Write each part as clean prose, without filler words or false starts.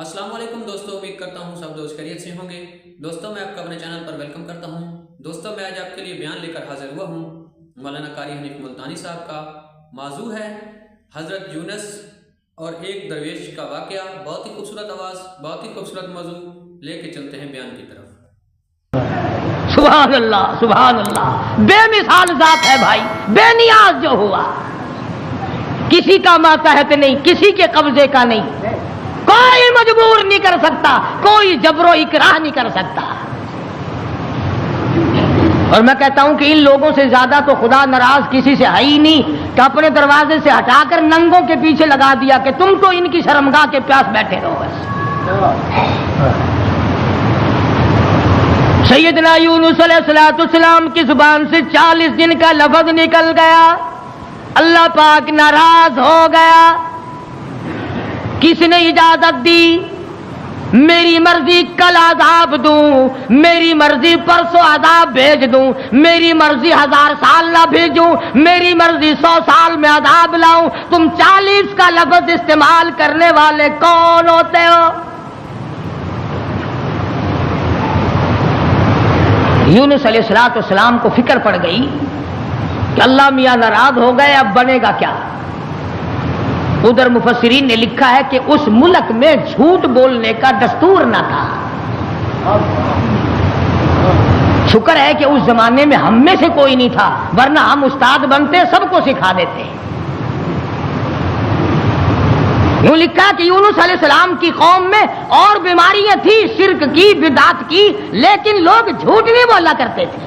السلام علیکم دوستوں، امید کرتا ہوں سب دوست خیریت سے ہوں گے۔ دوستوں میں آپ کو اپنے چینل پر ویلکم کرتا ہوں۔ دوستوں میں آج آپ کے لیے بیان لے کر حاضر ہوا ہوں مولانا قاری حنیف ملتانی صاحب کا۔ موضوع ہے حضرت یونس اور ایک درویش کا واقعہ۔ بہت ہی خوبصورت آواز، بہت ہی خوبصورت موضوع لے کے چلتے ہیں بیان کی طرف۔ سبحان اللہ سبحان اللہ، بے مثال ذات ہے بھائی، بے نیاز جو ہوا، کسی کا ماتحت نہیں، کسی کے قبضے کا نہیں، کوئی مجبور نہیں کر سکتا، کوئی جبر و اکراہ نہیں کر سکتا۔ اور میں کہتا ہوں کہ ان لوگوں سے زیادہ تو خدا ناراض کسی سے ہے ہی نہیں کہ اپنے دروازے سے ہٹا کر ننگوں کے پیچھے لگا دیا کہ تم تو ان کی شرمگاہ کے پیاس بیٹھے رہو بس۔ سیدنا یونس علیہ السلام کی زبان سے 40 دن کا لفظ نکل گیا، اللہ پاک ناراض ہو گیا۔ کس نے اجازت دی؟ میری مرضی کل عذاب دوں، میری مرضی پرسوں عذاب بھیج دوں، میری مرضی 1000 سال نہ بھیجوں، میری مرضی 100 سال میں عذاب لاؤں۔ تم 40 کا لفظ استعمال کرنے والے کون ہوتے ہو؟ یونس علیہ السلام کو فکر پڑ گئی کہ اللہ میاں ناراض ہو گئے، اب بنے گا کیا؟ ادھر مفسرین نے لکھا ہے کہ اس ملک میں جھوٹ بولنے کا دستور نہ تھا۔ شکر ہے کہ اس زمانے میں ہم میں سے کوئی نہیں تھا، ورنہ ہم استاد بنتے سب کو سکھا دیتے۔ یوں لکھا کہ یونس علیہ السلام کی قوم میں اور بیماریاں تھیں، شرک کی، بدعت کی، لیکن لوگ جھوٹ نہیں بولا کرتے تھے۔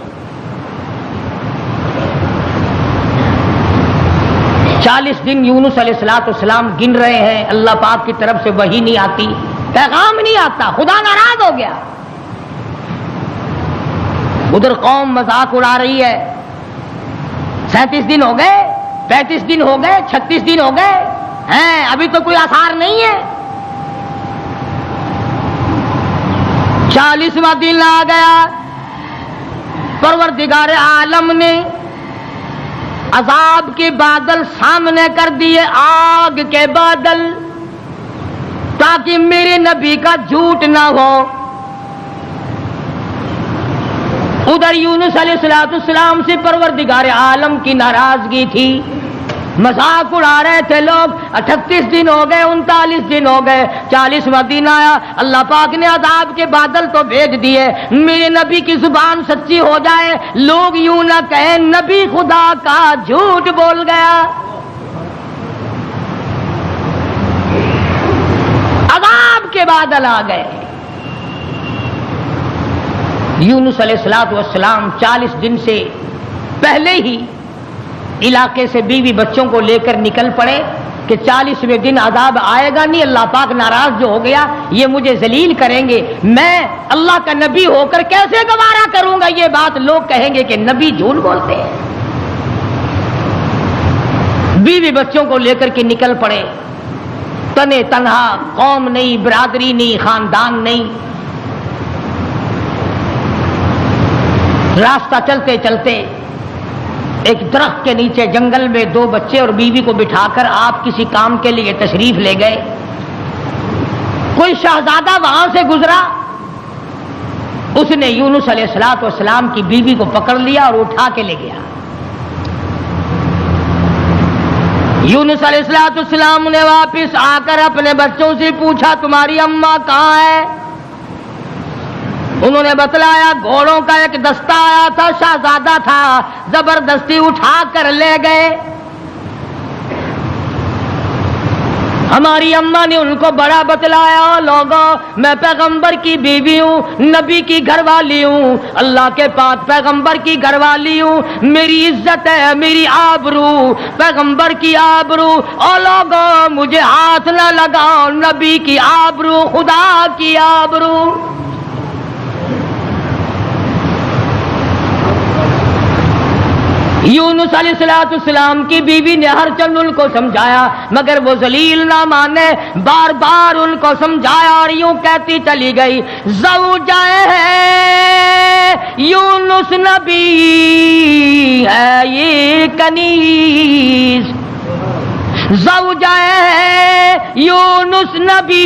40 دن یونس علیہ السلام گن رہے ہیں، اللہ پاک کی طرف سے وحی نہیں آتی، پیغام نہیں آتا، خدا ناراض ہو گیا۔ ادھر قوم مذاق اڑا رہی ہے، 37 دن ہو گئے، 35 دن ہو گئے، 36 دن ہو گئے ہیں، ابھی تو کوئی آثار نہیں ہے۔ 40واں دن آ گیا، پروردگار عالم نے عذاب کے بادل سامنے کر دیے، آگ کے بادل، تاکہ میرے نبی کا جھوٹ نہ ہو۔ ادھر یونس علیہ السلام سے پروردگار عالم کی ناراضگی تھی، مذاق اڑا رہے تھے لوگ۔ 38 دن ہو گئے، 39 دن ہو گئے، 40واں دن آیا، اللہ پاک نے عذاب کے بادل تو بھیج دیے، میرے نبی کی زبان سچی ہو جائے، لوگ یوں نہ کہیں نبی خدا کا جھوٹ بول گیا۔ عذاب کے بادل آ گئے۔ یونس علیہ السلام 40 دن سے پہلے ہی علاقے سے بیوی بچوں کو لے کر نکل پڑے کہ 40ویں دن عذاب آئے گا نہیں، اللہ پاک ناراض جو ہو گیا، یہ مجھے ذلیل کریں گے، میں اللہ کا نبی ہو کر کیسے گوارا کروں گا یہ بات، لوگ کہیں گے کہ نبی جھوٹ بولتے ہیں۔ بیوی بچوں کو لے کر کے نکل پڑے، تنے تنہا، قوم نہیں، برادری نہیں، خاندان نہیں۔ راستہ چلتے چلتے ایک درخت کے نیچے جنگل میں 2 بچے اور بیوی کو بٹھا کر آپ کسی کام کے لیے تشریف لے گئے۔ کوئی شہزادہ وہاں سے گزرا، اس نے یونس علیہ السلام کی بیوی کو پکڑ لیا اور اٹھا کے لے گیا۔ یونس علیہ السلام نے واپس آ کر اپنے بچوں سے پوچھا تمہاری اماں کہاں ہے؟ انہوں نے بتلایا گھوڑوں کا ایک دستہ آیا تھا، شہزادہ تھا، زبردستی اٹھا کر لے گئے۔ ہماری اماں نے ان کو بڑا بتلایا، لوگوں میں پیغمبر کی بیوی ہوں، نبی کی گھر والی ہوں، اللہ کے پاک پیغمبر کی گھر والی ہوں، میری عزت ہے، میری آبرو، پیغمبر کی آبرو، او لوگوں مجھے ہاتھ نہ لگاؤ، نبی کی آبرو، خدا کی آبرو۔ یونس علیہ السلام کی بیوی نے ہر چند ان کو سمجھایا، مگر وہ ذلیل نہ مانے، بار بار ان کو سمجھایا اور یوں کہتی چلی گئی، زوجہ ہے یونس نبی ہے یہ کنیز، زوجہ یونس نبی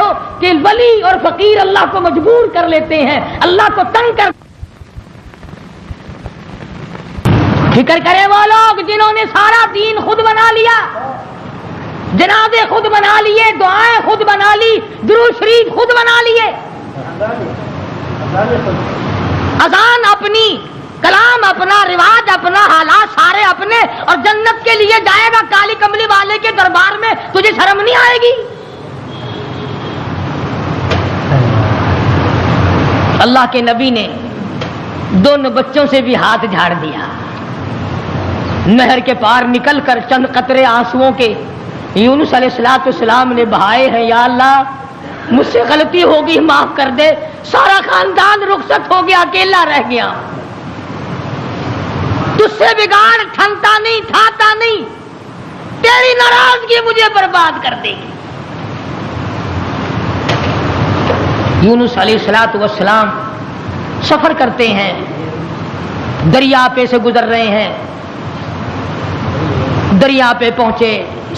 ہو کہ ولی اور فقیر اللہ کو مجبور کر لیتے ہیں، اللہ کو تنگ کر. فکر کرے وہ لوگ جنہوں نے سارا دین خود بنا لیا، جنازے خود بنا لیے، دعائیں خود بنا لی، درود شریف خود بنا لیے، اذان اپنی، کلام اپنا، رواج اپنا، حالات سارے اپنے، اور جنت کے لیے جائے گا کالی کملی والے کے دربار میں، تجھے شرم نہیں آئے گی؟ اللہ کے نبی نے دونوں بچوں سے بھی ہاتھ جھاڑ دیا، نہر کے پار نکل کر چند قطرے آنسوؤں کے یونس علیہ السلام نے بہائے ہیں. یا اللہ مجھ سے غلطی ہوگی، معاف کر دے. سارا خاندان رخصت ہو گیا، اکیلا رہ گیا. تجھ سے بگاڑ ٹھنتا نہیں، تھاتا نہیں، تیری ناراضگی مجھے برباد کر دے گی. یونس علیہ السلام سفر کرتے ہیں، دریا پہ سے گزر رہے ہیں، دریا پہ پہنچے،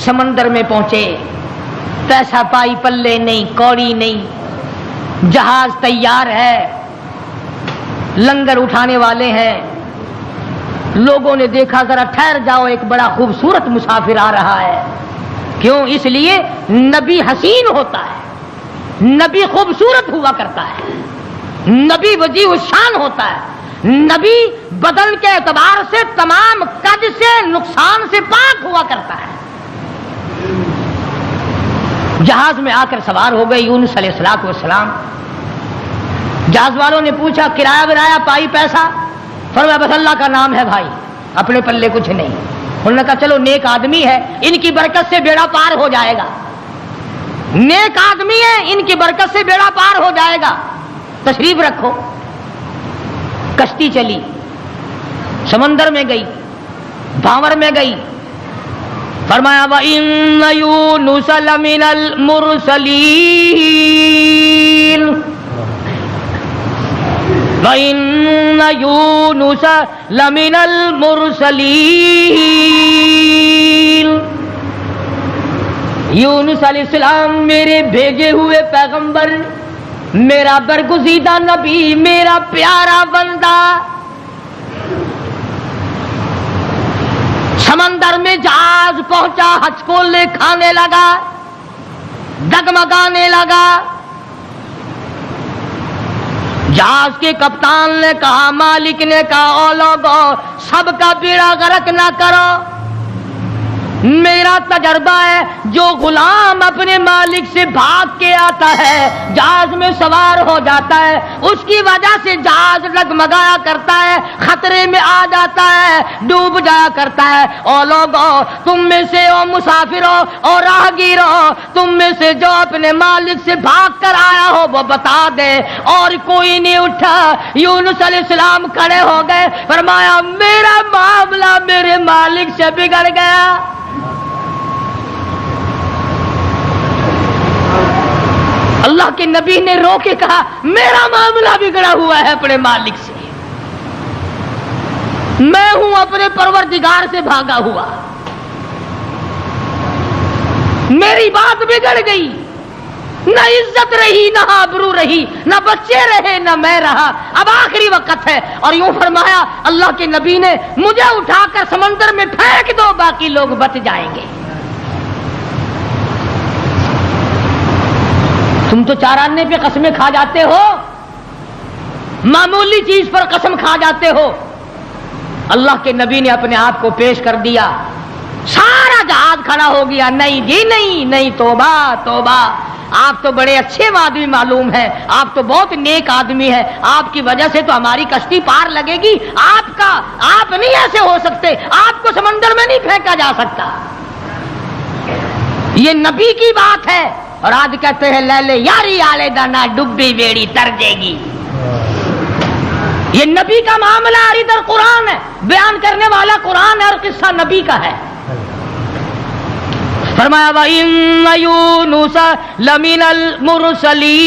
سمندر میں پہنچے، پیسہ پائی پلے نہیں، کوڑی نہیں، جہاز تیار ہے، لنگر اٹھانے والے ہیں. لوگوں نے دیکھا ذرا ٹھہر جاؤ، ایک بڑا خوبصورت مسافر آ رہا ہے. کیوں؟ اس لیے نبی حسین ہوتا ہے، نبی خوبصورت ہوا کرتا ہے، نبی وجیہ الشان ہوتا ہے، نبی بدن کے اعتبار سے تمام قد سے نقصان سے پاک ہوا کرتا ہے. جہاز میں آ کر سوار ہو گئے یونس علیہ السلام. جہاز والوں نے پوچھا کرایہ ورایہ پائی پیسہ؟ فرمایا بس اللہ کا نام ہے بھائی، اپنے پلے کچھ نہیں. انہوں نے کہا چلو نیک آدمی ہے، ان کی برکت سے بیڑا پار ہو جائے گا. نیک آدمی ہے، ان کی برکت سے بیڑا پار ہو جائے گا، تشریف رکھو. کشتی چلی، سمندر میں گئی، بھاور میں گئی. فرمایا وَإِنَّ يُونُسَ لَمِنَ الْمُرْسَلِينَ وَإِنَّ يُونُسَ لَمِنَ الْمُرْسَلِينَ یونس علیہ السلام میرے بھیجے ہوئے پیغمبر، میرا برگزیدہ نبی، میرا پیارا بندہ. سمندر میں جہاز پہنچا، ہچکولے کھانے لگا، ڈگمگانے لگا. جہاز کے کپتان نے کہا، مالک نے کہا او لوگو سب کا بیڑا غرق نہ کرو. میرا تجربہ ہے جو غلام اپنے مالک سے بھاگ کے آتا ہے، جہاز میں سوار ہو جاتا ہے، اس کی وجہ سے جہاز ڈگمگایا کرتا ہے، خطرے میں آ جاتا ہے، ڈوب جایا کرتا ہے. او لوگو تم میں سے، او مسافرو اور راہگیرو، تم میں سے جو اپنے مالک سے بھاگ کر آیا ہو وہ بتا دے. اور کوئی نہیں اٹھا. یونس علیہ السلام کھڑے ہو گئے، فرمایا میرا معاملہ میرے مالک سے بگڑ گیا. اللہ کے نبی نے رو کے کہا میرا معاملہ بگڑا ہوا ہے اپنے مالک سے، میں ہوں اپنے پروردگار سے بھاگا ہوا، میری بات بگڑ گئی، نہ عزت رہی، نہ آبرو رہی، نہ بچے رہے، نہ میں رہا. اب آخری وقت ہے. اور یوں فرمایا اللہ کے نبی نے مجھے اٹھا کر سمندر میں پھینک دو، باقی لوگ بچ جائیں گے. تم تو چار آنے پہ قسمیں کھا جاتے ہو، معمولی چیز پر قسم کھا جاتے ہو. اللہ کے نبی نے اپنے آپ کو پیش کر دیا، سارا جہاز کھڑا ہو گیا. نہیں جی نہیں، نہیں، توبہ توبہ، آپ تو بڑے اچھے آدمی معلوم ہیں، آپ تو بہت نیک آدمی ہیں، آپ کی وجہ سے تو ہماری کشتی پار لگے گی. آپ نہیں ایسے ہو سکتے، آپ کو سمندر میں نہیں پھینکا جا سکتا. یہ نبی کی بات ہے. اور آج کہتے ہیں لے لے یاری آلے دانا ڈبی بیڑی تر جے گی. یہ نبی کا معاملہ ادھر قرآن ہے، بیان کرنے والا قرآن ہے اور قصہ نبی کا ہے. فرمایا وَإِنَّ يُونُسَ لَمِنَ الْمُرْسَلِينَ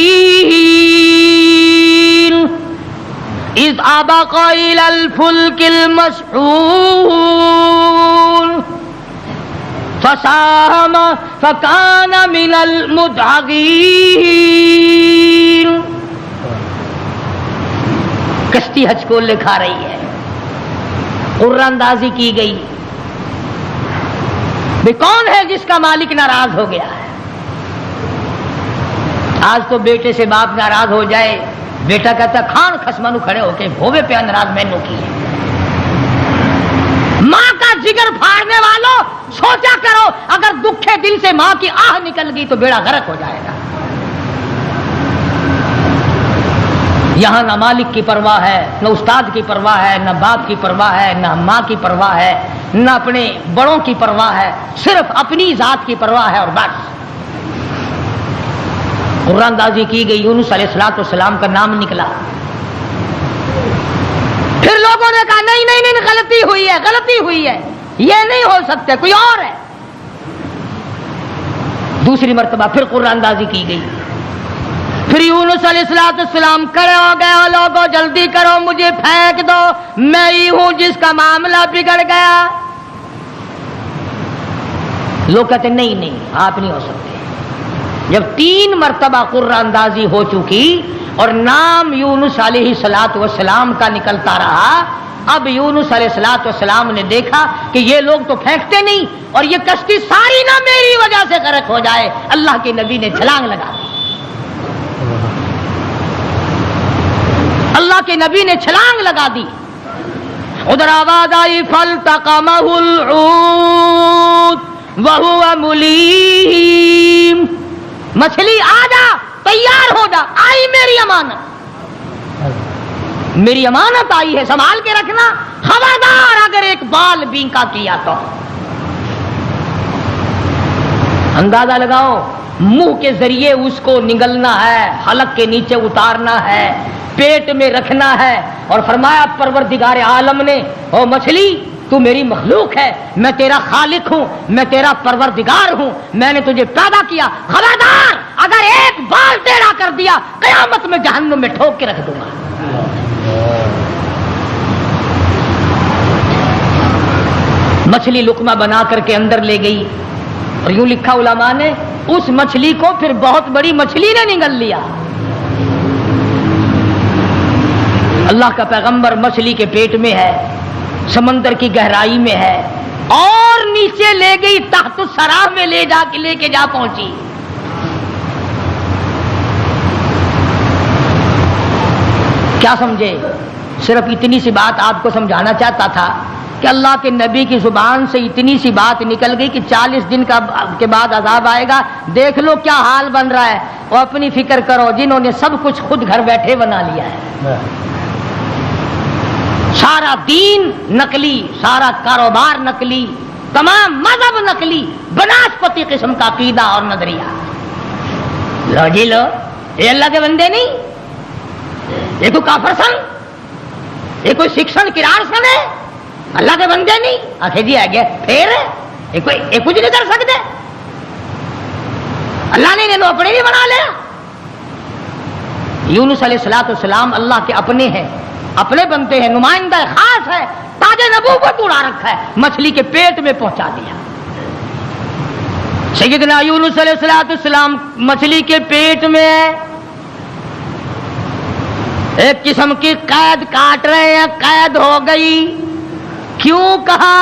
إِذْ أَبَقَ إِلَى الْفُلْكِ الْمَشْحُونِ فساهم فكان من المدحضين. کشتی حج کو لکھا رہی ہے، قرآن اندازی کی گئی بھی کون ہے جس کا مالک ناراض ہو گیا ہے. آج تو بیٹے سے باپ ناراض ہو جائے، بیٹا کہتا کھان خسمانو کھڑے ہو کے بھوے پہ ناراض مینو کی ہے. ماں کا جگر پھاڑنے والوں سوچا کرو، اگر دکھے دل سے ماں کی آہ نکل گئی تو بیڑا غرق ہو جائے گا. یہاں نہ مالک کی پرواہ ہے، نہ استاد کی پرواہ ہے، نہ باپ کی پرواہ ہے، نہ ماں کی پرواہ ہے، نہ اپنے بڑوں کی پرواہ ہے، صرف اپنی ذات کی پرواہ ہے اور بس. قرآن اندازی کی گئی، یونس علیہ السلام کا نام نکلا. پھر لوگوں نے کہا نہیں نہیں نہیں، غلطی ہوئی ہے، غلطی ہوئی ہے، یہ نہیں ہو سکتے، کوئی اور ہے. دوسری مرتبہ پھر قرآن اندازی کی گئی. پھر یونس علیہ السلام کھڑے ہو گئے، لوگوں جلدی کرو مجھے پھینک دو، میں ہی ہوں جس کا معاملہ بگڑ گیا. لوگ کہتے نہیں نہیں آپ نہیں ہو سکتے. جب 3 مرتبہ قرآن اندازی ہو چکی اور نام یونس علیہ السلام کا نکلتا رہا، اب یونس علیہ السلام نے دیکھا کہ یہ لوگ تو پھینکتے نہیں اور یہ کشتی ساری نہ میری وجہ سے غرق ہو جائے. اللہ کے نبی نے چھلانگ لگا دی. اللہ کے نبی نے چھلانگ لگا دی. ادھر آواز آئی فالتقمہ الحوت وہو ملیم، مچھلی آ جا، تیار ہو جا، آئی میری امانت، میری امانت آئی ہے، سنبھال کے رکھنا. خبردار اگر ایک بال بینکا کیا تو. اندازہ لگاؤ، منہ کے ذریعے اس کو نگلنا ہے، حلق کے نیچے اتارنا ہے، پیٹ میں رکھنا ہے. اور فرمایا پروردگار عالم نے، او مچھلی تو میری مخلوق ہے، میں تیرا خالق ہوں، میں تیرا پروردگار ہوں، میں نے تجھے پیدا کیا، خبردار اگر ایک بال ٹیڑھا کر دیا قیامت میں جہنم میں ٹھوک کے رکھ دوں گا. مچھلی لقمہ بنا کر کے اندر لے گئی اور یوں لکھا علماء نے، اس مچھلی کو پھر بہت بڑی مچھلی نے نگل لیا. اللہ کا پیغمبر مچھلی کے پیٹ میں ہے، سمندر کی گہرائی میں ہے، اور نیچے لے گئی، تحت الثری میں لے کے جا پہنچی. کیا سمجھے؟ صرف اتنی سی بات آپ کو سمجھانا چاہتا تھا کہ اللہ کے نبی کی زبان سے اتنی سی بات نکل گئی کہ 40 دن کے بعد عذاب آئے گا. دیکھ لو کیا حال بن رہا ہے. اور اپنی فکر کرو جنہوں نے سب کچھ خود گھر بیٹھے بنا لیا ہے، سارا دین نقلی، سارا کاروبار نقلی، تمام مذہب نقلی، بناسپتی قسم کا عقیدہ اور نظریہ. لو جی لو، یہ اللہ کے بندے نہیں، یہ کوئی کافر سن، یہ کوئی شکشن کرار سن ہے، اللہ کے بندے نہیں. آخر جی آ گیا پھر یہ کچھ نہیں کر سکتے، اللہ نے انہیں اپنے بھی بنا لیا. یونس علیہ السلام اللہ کے اپنے ہیں، اپنے بنتے ہیں، نمائندہ خاص ہے، تاج نبوت اڑا رکھا ہے، مچھلی کے پیٹ میں پہنچا دیا. سیدنا یونس علیہ السلام مچھلی کے پیٹ میں ہے، ایک قسم کی قید کاٹ رہے ہیں، قید ہو گئی. کیوں کہا،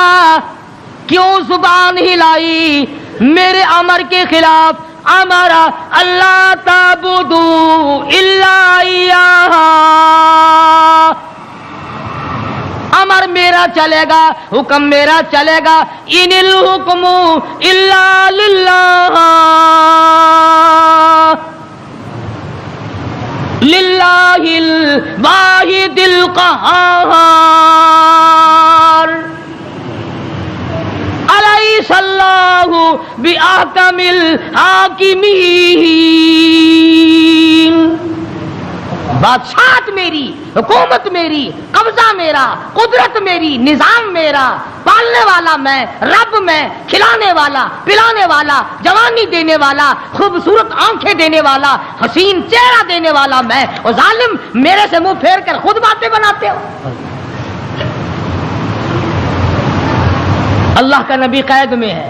کیوں زبان ہلائی میرے امر کے خلاف؟ امر اللہ تعبدوا الا ایاہ، امر میرا چلے گا، حکم میرا چلے گا. ان الحکم الا للہ، للہ الواحد القہار. الیس اللہ باحکم الحاکمین. بادشاہت میری، حکومت میری، قبضہ میرا، قدرت میری، نظام میرا، پالنے والا میں، رب میں، کھلانے والا، پلانے والا، جوانی دینے والا، خوبصورت آنکھیں دینے والا، حسین چہرہ دینے والا میں. اور ظالم میرے سے منہ پھیر کر خود باتیں بناتے ہو. اللہ کا نبی قید میں ہے،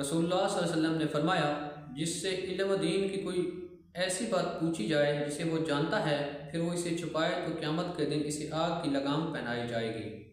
رسول اللہ صلی اللہ علیہ وسلم نے فرمایا جس سے علم و دین کی کوئی ایسی بات پوچھی جائے جسے وہ جانتا ہے پھر وہ اسے چھپائے تو قیامت کے دن اسے آگ کی لگام پہنائی جائے گی۔